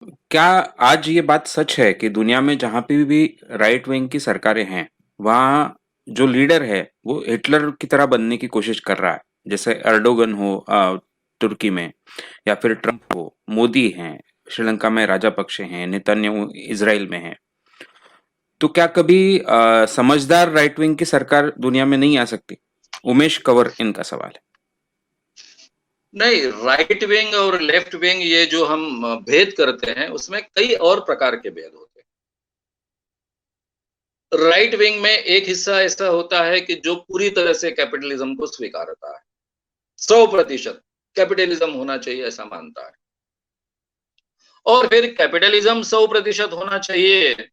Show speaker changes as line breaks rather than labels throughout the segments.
क्या आज ये बात सच है कि दुनिया में जहाँ पे भी राइट विंग की सरकारें हैं, वहाँ जो लीडर है, वो हिटलर की तरह बनने की कोशिश कर रहा है? जैसे एर्डोगन हो तुर्की में, या फिर ट्रंप हो, मोदी हैं, श्रीलंका में राजापक्षे हैं, नेतन्याहू इज़राइल में हैं। तो क्या कभी समझदार राइट विंग की सरकार दुनिया में नहीं आ सकती? उमेश कंवर इनका सवाल है।
नहीं, राइट विंग और लेफ्ट विंग ये जो हम भेद करते हैं, उसमें कई और प्रकार के भेद होते हैं। राइट विंग में एक हिस्सा ऐसा होता है कि जो पूरी तरह से कैपिटलिज्म को स्वीकारता है। 100% कैपिटलिज्म होना चाहिए ऐसा मानता है। और फिर कैपिटलिज्म 100% होना चाहिए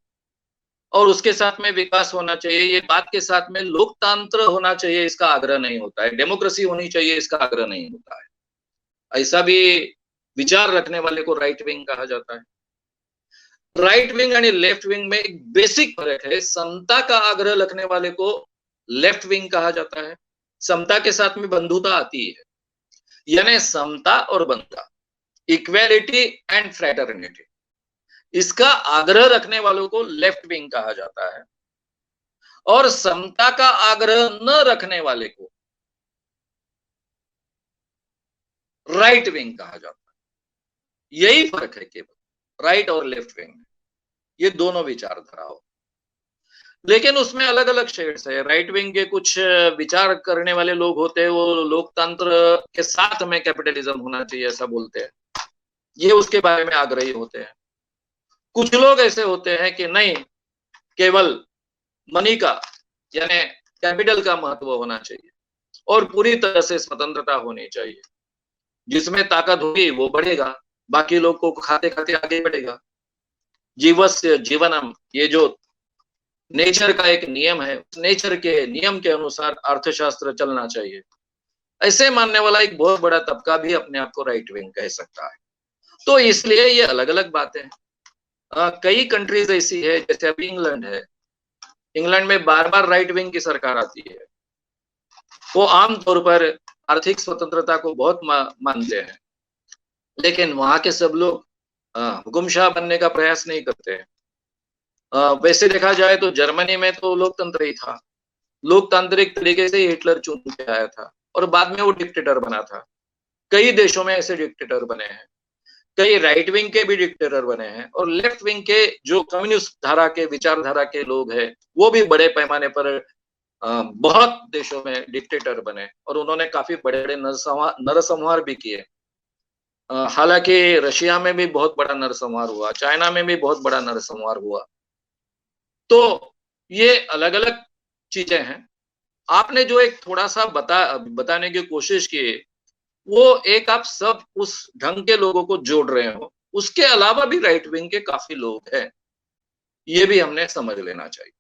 और उसके साथ में विकास होना चाहिए, ये बात के साथ में लोकतंत्र होना चाहिए इसका आग्रह नहीं होता है, डेमोक्रेसी होनी चाहिए इसका आग्रह नहीं होता है। ऐसा भी विचार रखने वाले को राइट विंग कहा जाता है। राइट विंग आणि लेफ्ट विंग में एक बेसिक फर्क है। समता का आग्रह रखने वाले को लेफ्ट विंग कहा जाता है। समता के साथ में बंधुता आती है, यानी समता और बंधुता, इक्वेलिटी एंड फ्रेटर्निटी, इसका आग्रह रखने वालों को लेफ्ट विंग कहा जाता है और समता का आग्रह न रखने वाले को राइट विंग कहा जाता है। यही फर्क है केवल राइट और लेफ्ट विंग में, ये दोनों विचारधारा हो, लेकिन उसमें अलग अलग शेड्स है। राइट विंग के कुछ विचार करने वाले लोग होते हैं, वो लोकतंत्र के साथ में कैपिटलिज्म होना चाहिए ऐसा बोलते हैं, ये उसके बारे में आग्रही होते हैं। कुछ लोग ऐसे होते हैं कि नहीं, केवल मनी का यानी कैपिटल का महत्व होना चाहिए और पूरी तरह से स्वतंत्रता होनी चाहिए, जिसमें ताकत होगी वो बढ़ेगा, बाकी लोग को खाते खाते आगे बढ़ेगा। जीवस्य जीवनम, ये जो नेचर का एक नियम है, नेचर के नियम के अनुसार अर्थशास्त्र चलना चाहिए, ऐसे मानने वाला एक बहुत बड़ा तबका भी अपने आप को राइट विंग कह सकता है। तो इसलिए ये अलग अलग बातें हैं। कई कंट्रीज ऐसी है, जैसे अभी इंग्लैंड है, इंग्लैंड में बार बार राइट विंग की सरकार आती है। वो आमतौर पर आर्थिक स्वतंत्रता को बहुत मानते हैं, लेकिन वहां के सब लोग हुकुमशाह बनने का प्रयास नहीं करते हैं। वैसे देखा जाए तो जर्मनी में तो लोकतंत्र ही था, लोकतांत्रिक तरीके से हिटलर चुन के आया था और बाद में वो डिक्टेटर बना था। कई देशों में ऐसे डिक्टेटर बने हैं, कई राइट विंग के भी डिक्टेटर बने हैं और लेफ्ट विंग के जो कम्युनिस्ट धारा के विचारधारा के लोग हैं, वो भी बड़े पैमाने पर बहुत देशों में डिक्टेटर बने और उन्होंने काफी बड़े बड़े नरसंहार भी किए। हालांकि रशिया में भी बहुत बड़ा नरसंहार हुआ, चाइना में भी बहुत बड़ा नरसंहार हुआ। तो ये अलग अलग चीजें हैं। आपने जो एक थोड़ा सा बताने की कोशिश की, वो एक आप सब उस ढंग के लोगों को जोड़ रहे हो, उसके अलावा भी राइट विंग के काफी लोग हैं, ये भी हमने समझ लेना चाहिए।